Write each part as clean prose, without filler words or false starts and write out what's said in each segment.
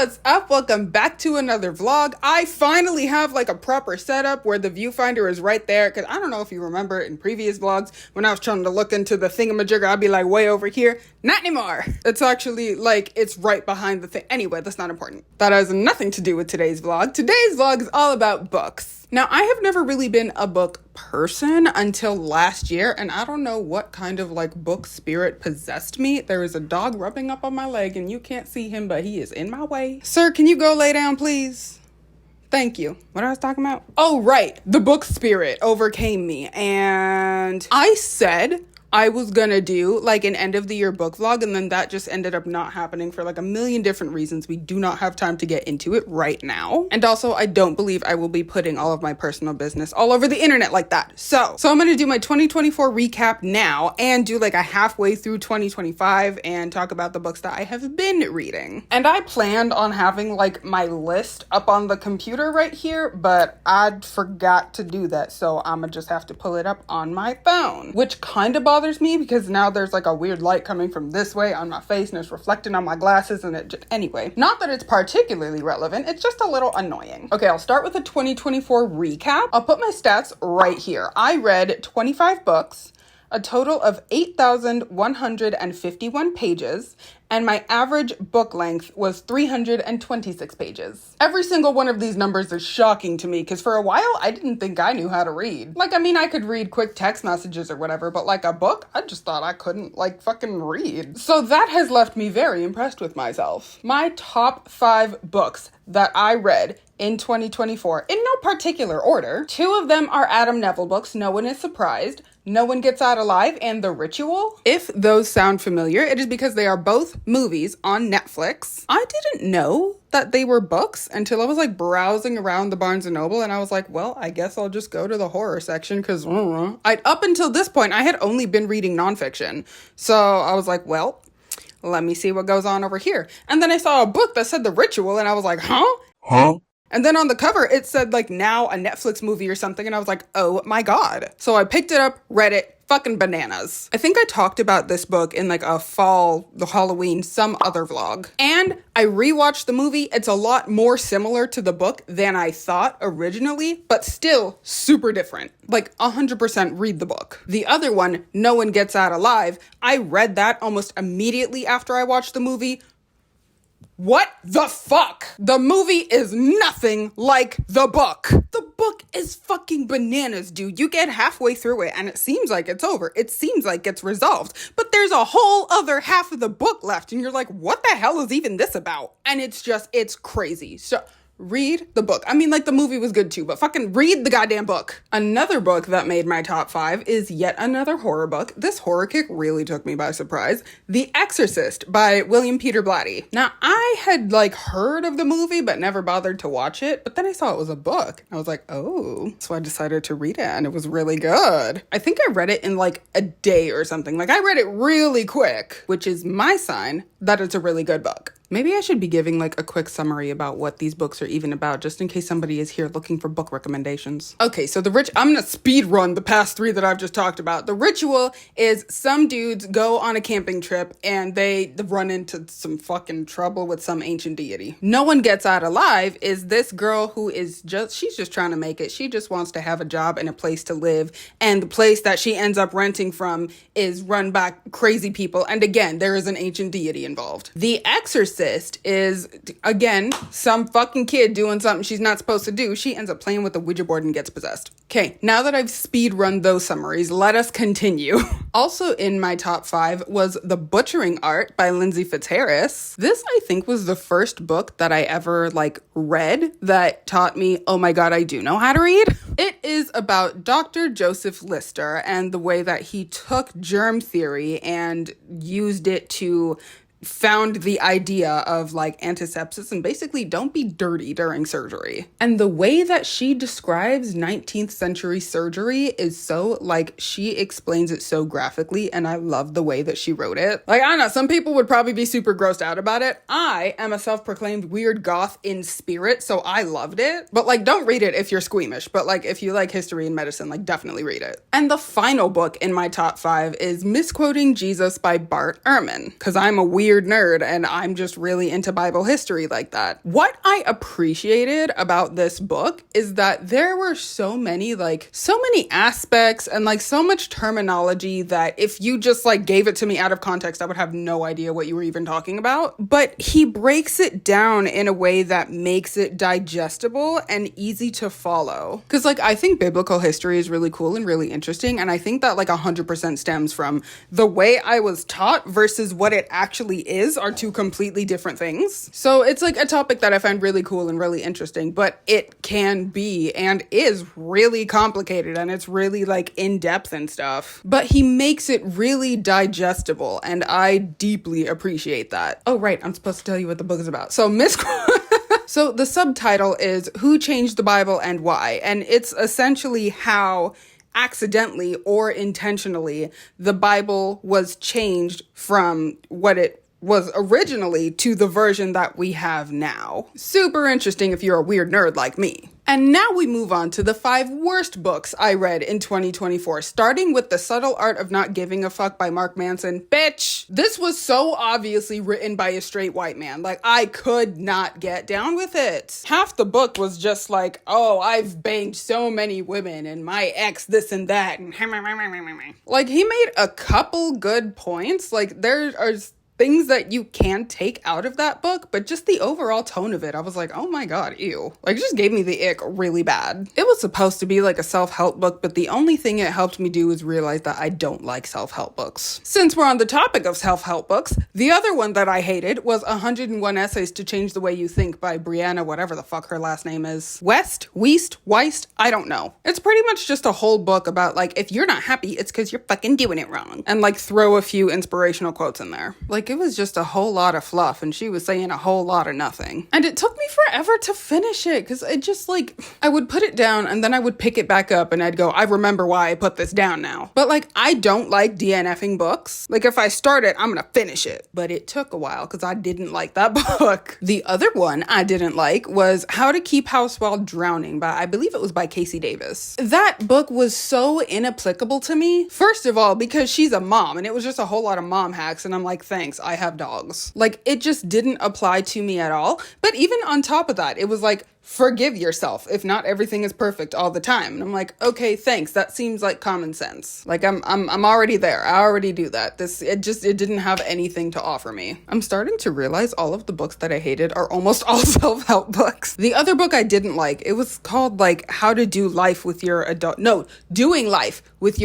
what's up? Welcome back to another vlog. I finally have like a proper setup where the viewfinder is right there, because I don't know if you remember in previous vlogs when I was trying to look into the thingamajigger, I'd be like way over here. Not anymore. It's actually like it's right behind the thing. Anyway, that's not important. That has nothing to do with today's vlog. Today's vlog is all about books. Now, I have never really been a book person until last year, and I don't know what kind of like book spirit possessed me. There is a dog rubbing up on my leg, and you can't see him, but he is in my way. Sir, can you go lay down, please? Thank you. What I was talking about? Oh, right. The book spirit overcame me, and I said I was gonna do like an end of the year book vlog, and then that just ended up not happening for like a million different reasons. We do not have time to get into it right now. And also, I don't believe I will be putting all of my personal business all over the internet like that. So I'm gonna do my 2024 recap now and do like a halfway through 2025 and talk about the books that I have been reading. And I planned on having like my list up on the computer right here, but I forgot to do that. So I'ma just have to pull it up on my phone, which kind of bothers me because now there's like a weird light coming from this way on my face and it's reflecting on my glasses, and it just, anyway, not that it's particularly relevant, it's just a little annoying. Okay, I'll start with a 2024 recap. I'll put my stats right here. I read 25 books, a total of 8,151 pages, and my average book length was 326 pages. Every single one of these numbers is shocking to me because for a while I didn't think I knew how to read. Like, I mean, I could read quick text messages or whatever, but like a book, I just thought I couldn't like fucking read. So that has left me very impressed with myself. My top 5 books that I read in 2024, in no particular order. 2 of them are Adam Neville books, No One Is Surprised, No One Gets Out Alive, and The Ritual. If those sound familiar, it is because they are both movies on Netflix. I didn't know that they were books until I was like browsing around the Barnes & Noble, and I was like, well, I guess I'll just go to the horror section because up until this point, I had only been reading nonfiction. So I was like, well, let me see what goes on over here. And then I saw a book that said The Ritual, and I was like, huh? And then on the cover, it said like now a Netflix movie or something. And I was like, oh my God. So I picked it up, read it, fucking bananas. I think I talked about this book in like a fall, the Halloween, some other vlog. And I rewatched the movie. It's a lot more similar to the book than I thought originally, but still super different. Like 100% read the book. The other one, No One Gets Out Alive, I read that almost immediately after I watched the movie. What the fuck? The movie is nothing like the book. The book is fucking bananas, dude. You get halfway through it and it seems like it's over. It seems like it's resolved. But there's a whole other half of the book left and you're like, what the hell is even this about? And it's crazy. So read the book. I mean, like, the movie was good too, but fucking read the goddamn book. Another book that made my top 5 is yet another horror book. This horror kick really took me by surprise. The Exorcist by William Peter Blatty. Now, I had like heard of the movie, but never bothered to watch it. But then I saw it was a book. I was like, oh. So I decided to read it and it was really good. I think I read it in like a day or something. Like, I read it really quick, which is my sign that it's a really good book. Maybe I should be giving like a quick summary about what these books are even about, just in case somebody is here looking for book recommendations. Okay, so I'm gonna speed run the past 3 that I've just talked about. The Ritual is some dudes go on a camping trip and they run into some fucking trouble with some ancient deity. No One Gets Out Alive is this girl who is she's just trying to make it. She just wants to have a job and a place to live. And the place that she ends up renting from is run by crazy people. And again, there is an ancient deity involved. The Exorcist is, again, some fucking kid doing something she's not supposed to do. She ends up playing with the Ouija board and gets possessed. Okay, now that I've speed run those summaries, let us continue. Also in my top 5 was The Butchering Art by Lindsay Fitzharris. This, I think, was the first book that I ever read that taught me, oh my God, I do know how to read. It is about Dr. Joseph Lister and the way that he took germ theory and used it to found the idea of antisepsis and basically don't be dirty during surgery. And the way that she describes 19th century surgery is so she explains it so graphically, and I love the way that she wrote it. I don't know, some people would probably be super grossed out about it. I am a self-proclaimed weird goth in spirit, so I loved it. But don't read it if you're squeamish, but if you like history and medicine, definitely read it. And the final book in my top 5 is Misquoting Jesus by Bart Ehrman, because I'm a weird weird nerd and I'm just really into Bible history like that. What I appreciated about this book is that there were so many aspects and like so much terminology that if you just like gave it to me out of context, I would have no idea what you were even talking about. But he breaks it down in a way that makes it digestible and easy to follow. Because like I think biblical history is really cool and really interesting, and I think that like 100% stems from the way I was taught versus what it actually is are two completely different things. So it's like a topic that I find really cool and really interesting, but it can be and is really complicated and it's really like in depth and stuff. But he makes it really digestible and I deeply appreciate that. Oh right, I'm supposed to tell you what the book is about. So So the subtitle is Who Changed the Bible and Why? And it's essentially how accidentally or intentionally the Bible was changed from what it was originally to the version that we have now. Super interesting if you're a weird nerd like me. And now we move on to the 5 worst books I read in 2024, starting with The Subtle Art of Not Giving a Fuck by Mark Manson. Bitch, this was so obviously written by a straight white man. Like, I could not get down with it. Half the book was just like, oh, I've banged so many women and my ex this and that. And like, he made a couple good points. Like, there are things that you can take out of that book, but just the overall tone of it, I was like, oh my god, ew. Like, it just gave me the ick really bad. It was supposed to be like a self-help book, but the only thing it helped me do was realize that I don't like self-help books. Since we're on the topic of self-help books, the other one that I hated was 101 Essays to Change the Way You Think by Brianna, whatever the fuck her last name is. Weist, I don't know. It's pretty much just a whole book about like, if you're not happy, it's because you're fucking doing it wrong. And like throw a few inspirational quotes in there. Like, it was just a whole lot of fluff and she was saying a whole lot of nothing. And it took me forever to finish it because it just like, I would put it down and then I would pick it back up and I'd go, I remember why I put this down now. But like, I don't like DNFing books. Like, if I start it, I'm gonna finish it. But it took a while because I didn't like that book. The other one I didn't like was How to Keep House While Drowning by, I believe it was by Casey Davis. That book was so inapplicable to me. First of all, because she's a mom and it was just a whole lot of mom hacks and I'm like, thanks, I have dogs. Like, it just didn't apply to me at all. But even on top of that, it was like, forgive yourself if not everything is perfect all the time. And I'm like, okay, thanks. That seems like common sense. Like, I'm already there. I already do that. It didn't have anything to offer me. I'm starting to realize all of the books that I hated are almost all self-help books. The other book I didn't like, it was called like Doing Life with Your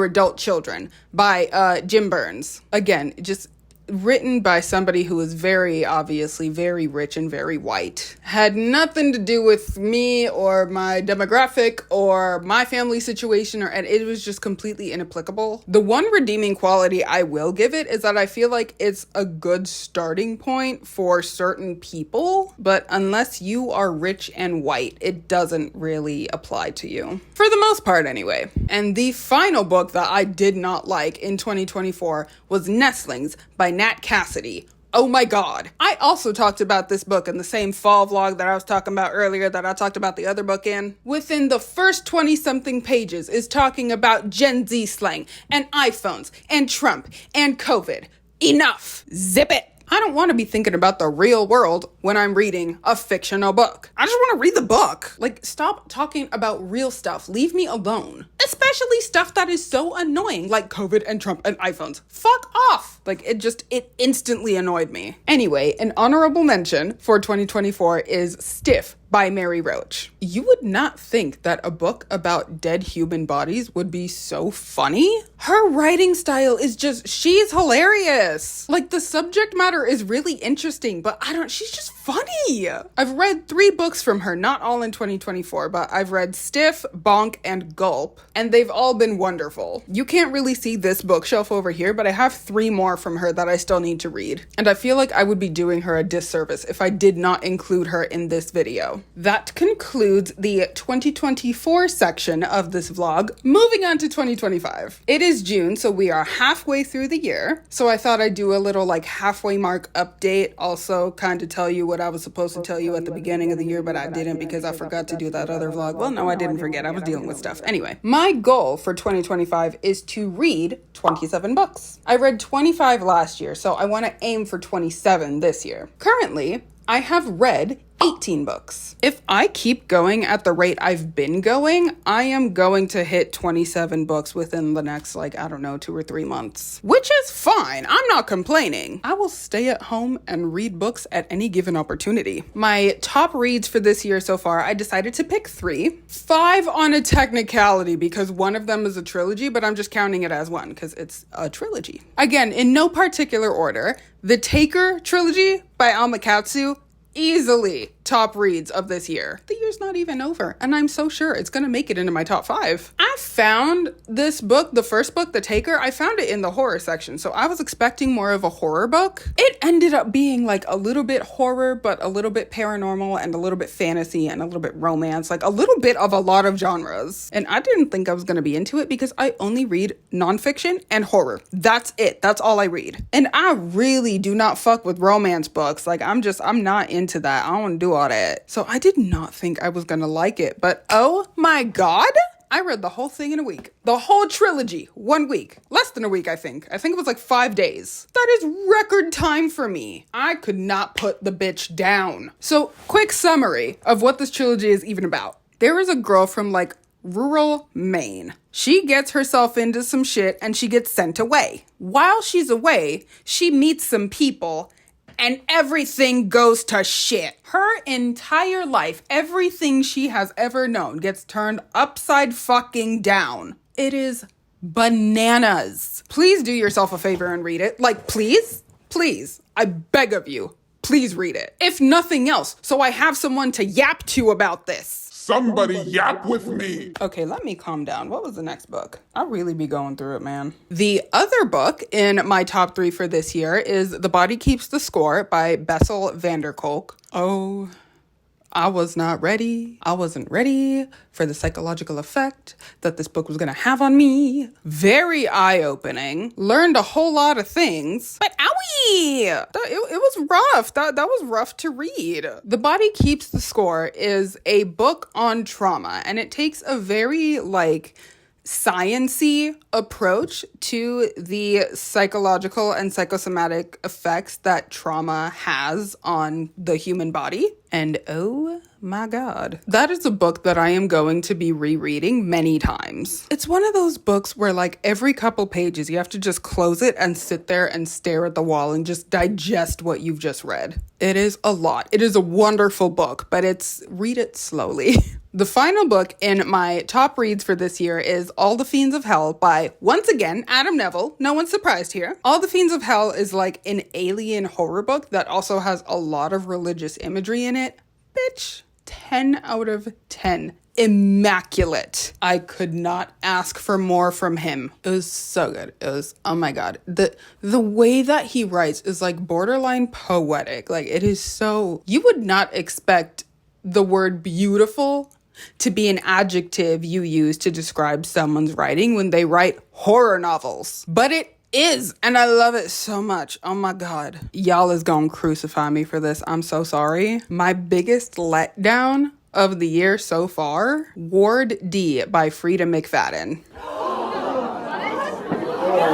Adult Children by Jim Burns. Again, just written by somebody who was very obviously very rich and very white. Had nothing to do with me or my demographic or my family situation, and it was just completely inapplicable. The one redeeming quality I will give it is that I feel like it's a good starting point for certain people, but unless you are rich and white, it doesn't really apply to you. For the most part anyway. And the final book that I did not like in 2024 was Nestlings by Nat Cassidy. Oh my god. I also talked about this book in the same fall vlog that I was talking about earlier that I talked about the other book in. Within the first 20-something pages is talking about Gen Z slang and iPhones and Trump and COVID. Enough. Zip it. I don't want to be thinking about the real world when I'm reading a fictional book. I just want to read the book. Like, stop talking about real stuff. Leave me alone. Especially stuff that is so annoying, like COVID and Trump and iPhones. Fuck off. Like, it instantly annoyed me. Anyway, an honorable mention for 2024 is Stiff by Mary Roach. You would not think that a book about dead human bodies would be so funny. Her writing style is she's hilarious. Like, the subject matter is really interesting, but she's just funny. I've read 3 books from her, not all in 2024, but I've read Stiff, Bonk, and Gulp, and they've all been wonderful. You can't really see this bookshelf over here, but I have 3 more from her that I still need to read. And I feel like I would be doing her a disservice if I did not include her in this video. That concludes the 2024 section of this vlog. Moving on to 2025. It is June, so we are halfway through the year. So I thought I'd do a little like halfway mark update, also kind of tell you what I was supposed to tell you at the beginning of the year year, but I didn't because I forgot to do that other vlog. Well, no, I didn't forget. I was dealing with stuff. Anyway, my goal for 2025 is to read 27 books. I read 25 last year, so I want to aim for 27 this year. Currently, I have read 18 books. If I keep going at the rate I've been going, I am going to hit 27 books within the next, 2 or 3 months, which is fine. I'm not complaining. I will stay at home and read books at any given opportunity. My top reads for this year so far, I decided to pick 3. 5 on a technicality because one of them is a trilogy, but I'm just counting it as one because it's a trilogy. Again, in no particular order, the Taker trilogy by Alma Katsu, easily top reads of this year. The year's not even over, and I'm so sure it's gonna make it into my top 5. I found this book, the first book, The Taker, I found it in the horror section, so I was expecting more of a horror book. It ended up being a little bit horror, but a little bit paranormal, and a little bit fantasy, and a little bit romance, a little bit of a lot of genres. And I didn't think I was gonna be into it because I only read nonfiction and horror. That's it. That's all I read. And I really do not fuck with romance books. I'm not into that. I don't want to do all that. So I did not think I was gonna like it, but oh my god, I read the whole thing in a week. The whole trilogy, 1 week. Less than a week, I think. I think it was 5 days. That is record time for me. I could not put the bitch down. So, quick summary of what this trilogy is even about. There is a girl from rural Maine. She gets herself into some shit and she gets sent away. While she's away, she meets some people and everything goes to shit. Her entire life, everything she has ever known gets turned upside fucking down. It is bananas. Please do yourself a favor and read it. Please, please, I beg of you, please read it. If nothing else, so I have someone to yap to about this. Somebody yap with me. Okay, let me calm down. What was the next book? I'll really be going through it, man. The other book in my top 3 for this year is The Body Keeps the Score by Bessel van der Kolk. Oh, I was not ready. I wasn't ready for the psychological effect that this book was going to have on me. Very eye-opening. Learned a whole lot of things. But owie! It was rough. That was rough to read. The Body Keeps the Score is a book on trauma, and it takes a very, science-y approach to the psychological and psychosomatic effects that trauma has on the human body. And oh my god, that is a book that I am going to be rereading many times. It's one of those books where every couple pages you have to just close it and sit there and stare at the wall and just digest what you've just read. It is a lot. It is a wonderful book, but read it slowly. The final book in my top reads for this year is All the Fiends of Hell by, once again, Adam Neville. No one's surprised here. All the Fiends of Hell is an alien horror book that also has a lot of religious imagery in it. Bitch, 10 out of 10. Immaculate. I could not ask for more from him. It was so good. It was, oh my god. The way that he writes is borderline poetic. It is so, you would not expect the word beautiful to be an adjective you use to describe someone's writing when they write horror novels. But it is, and I love it so much. Oh my god. Y'all is gonna crucify me for this. I'm so sorry. My biggest letdown of the year so far, Ward D by Frida McFadden.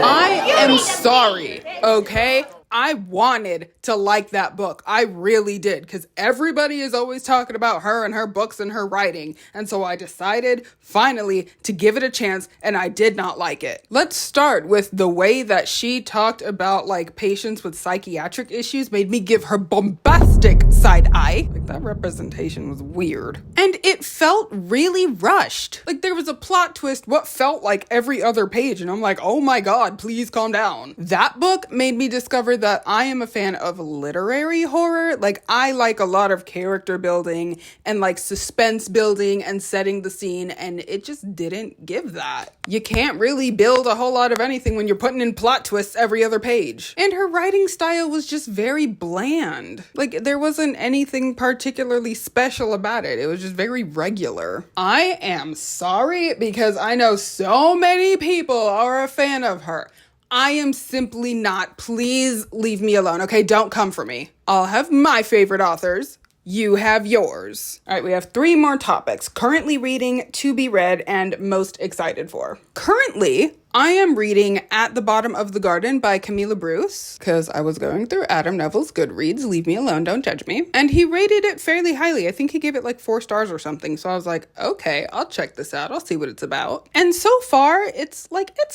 I am sorry, okay? I wanted to like that book. I really did, because everybody is always talking about her and her books and her writing. And so I decided, finally, to give it a chance, and I did not like it. Let's start with the way that she talked about, patients with psychiatric issues made me give her bombastic side eye. That representation was weird. And it felt really rushed. There was a plot twist what felt like every other page, and I'm oh my god, please calm down. That book made me discover that I am a fan of literary horror. I like a lot of character building and suspense building and setting the scene, and it just didn't give that. You can't really build a whole lot of anything when you're putting in plot twists every other page. And her writing style was just very bland. There wasn't anything particularly special about it. It was just very regular. I am sorry because I know so many people are a fan of her. I am simply not. Please leave me alone, okay? Don't come for me. I'll have my favorite authors. you have yours. All right, we have 3 more topics. Currently reading, to be read, and most excited for. Currently, I am reading At the Bottom of the Garden by Camilla Bruce, because I was going through Adam Neville's Goodreads. Leave me alone, don't judge me. And he rated it fairly highly. I think he gave it like 4 stars or something. So I was like, okay, I'll check this out. I'll see what it's about. And so far, it's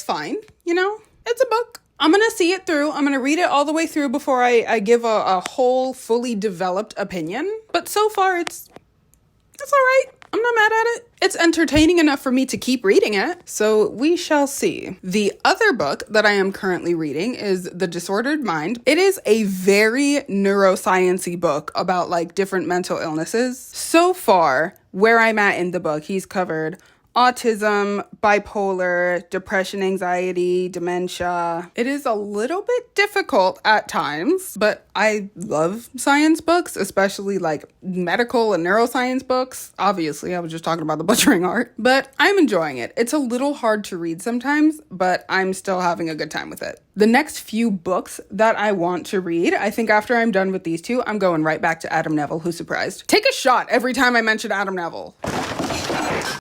fine, It's a book. I'm going to see it through. I'm going to read it all the way through before I give a whole, fully developed opinion. But so far, it's all right. I'm not mad at it. It's entertaining enough for me to keep reading it. So we shall see. The other book that I am currently reading is The Disordered Mind. It is a very neuroscience-y book about like different mental illnesses. So far, where I'm at in the book, he's covered autism, bipolar, depression, anxiety, dementia. It is a little bit difficult at times, but I love science books, especially like medical and neuroscience books. Obviously, I was just talking about the butchering art, but I'm enjoying it. It's a little hard to read sometimes, but I'm still having a good time with it. The next few books that I want to read, I think after I'm done with these 2, I'm going right back to Adam Neville. Who's surprised? Take a shot every time I mention Adam Neville.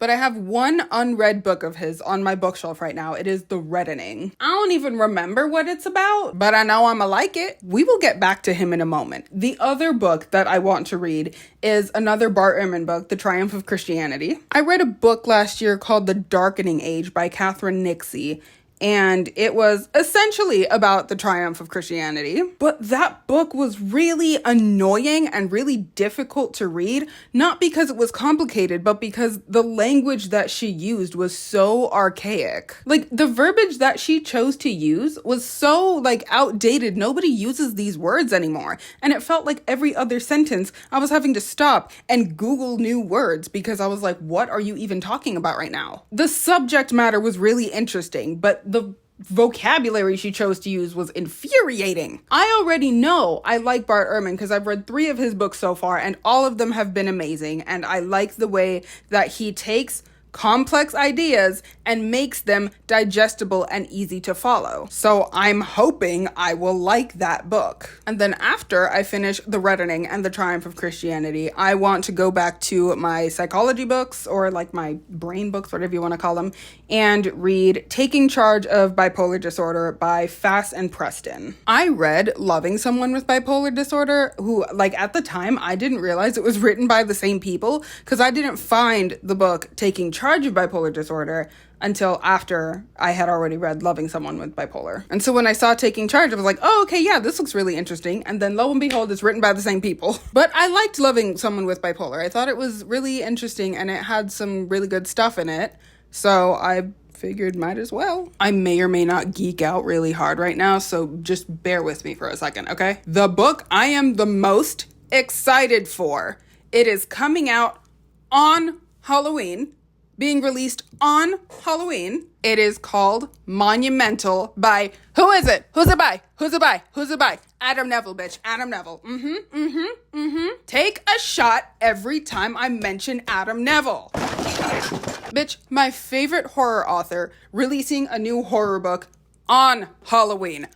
But I have one unread book of his on my bookshelf right now. It is The Reddening. I don't even remember what it's about, but I know I'ma like it. We will get back to him in a moment. The other book that I want to read is another Bart Ehrman book, The Triumph of Christianity. I read a book last year called The Darkening Age by Catherine Nixie, and it was essentially about the triumph of Christianity. But that book was really annoying and really difficult to read, not because it was complicated, but because the language that she used was so archaic. Like, the verbiage that she chose to use was so, like, outdated. Nobody uses these words anymore. And it felt like every other sentence, I was having to stop and Google new words because I was like, what are you even talking about right now? The subject matter was really interesting, but the vocabulary she chose to use was infuriating. I already know I like Bart Ehrman because I've read 3 of his books so far, and all of them have been amazing, and I like the way that he takes complex ideas and makes them digestible and easy to follow. So I'm hoping I will like that book. And then after I finish The Reddening and The Triumph of Christianity, I want to go back to my psychology books, or like my brain books, whatever you want to call them, and read Taking Charge of Bipolar Disorder by Fass and Preston. I read Loving Someone with Bipolar Disorder, who, like, at the time, I didn't realize it was written by the same people, because I didn't find the book Taking Charge of Bipolar Disorder until after I had already read Loving Someone with Bipolar. And so when I saw Taking Charge, I was like, oh, okay, yeah, this looks really interesting. And then lo and behold, it's written by the same people. But I liked Loving Someone with Bipolar. I thought it was really interesting and it had some really good stuff in it. So I figured might as well. I may or may not geek out really hard right now, so just bear with me for a second, okay? The book I am the most excited for. It is coming out on Halloween, being released on Halloween. It is called Monumental by, who is it? Who's it by? Who's it by? Who's it by? Adam Neville, bitch. Adam Neville. Take a shot every time I mention Adam Neville. Bitch, my favorite horror author releasing a new horror book on Halloween.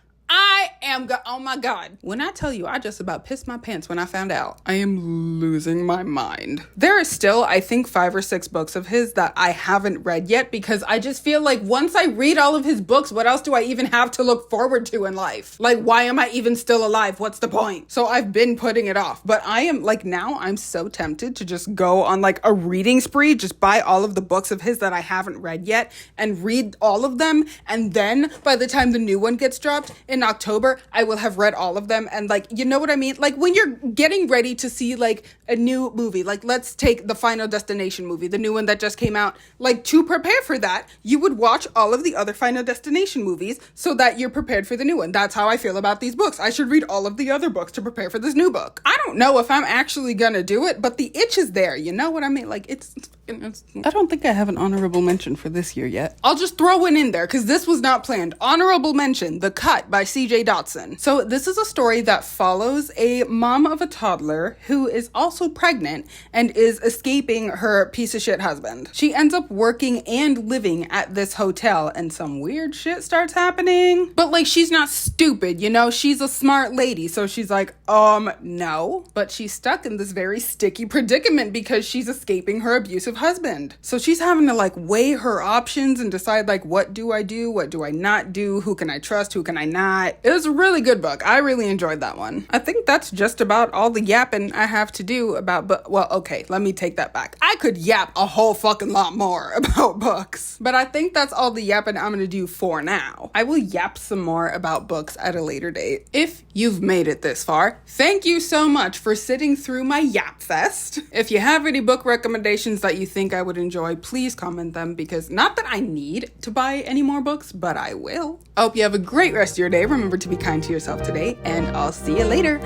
Oh my God. When I tell you, I just about pissed my pants when I found out. I am losing my mind. There are still, I think, 5 or 6 books of his that I haven't read yet because I just feel like once I read all of his books, what else do I even have to look forward to in life? Like, why am I even still alive? What's the point? So I've been putting it off, but I am like, now I'm so tempted to just go on like a reading spree, just buy all of the books of his that I haven't read yet and read all of them. And then by the time the new one gets dropped in October, I will have read all of them. And like, you know what I mean? Like when you're getting ready to see like a new movie, like let's take the Final Destination movie, the new one that just came out, like to prepare for that, you would watch all of the other Final Destination movies so that you're prepared for the new one. That's how I feel about these books. I should read all of the other books to prepare for this new book. I don't know if I'm actually gonna do it, but the itch is there. You know what I mean? Like it's I don't think I have an honorable mention for this year yet. I'll just throw one in there because this was not planned. Honorable mention, The Cut by CJ Dotson. So this is a story that follows a mom of a toddler who is also pregnant and is escaping her piece of shit husband. She ends up working and living at this hotel and some weird shit starts happening. But like, she's not stupid, you know? She's a smart lady. So she's like, no. But she's stuck in this very sticky predicament because she's escaping her abusive husband. So she's having to like weigh her options and decide like, what do I do? What do I not do? Who can I trust? Who can I not? It was a really good book. I really enjoyed that one. I think that's just about all the yapping I have to do about well, okay, let me take that back. I could yap a whole fucking lot more about books, but I think that's all the yapping I'm gonna do for now. I will yap some more about books at a later date. If you've made it this far, thank you so much for sitting through my yap fest. If you have any book recommendations that you think I would enjoy, please comment them, because not that I need to buy any more books, but I will. I hope you have a great rest of your day. Remember to be kind to yourself today, and I'll see you later.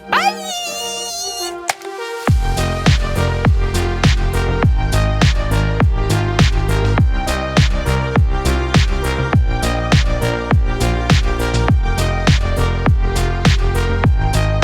Bye!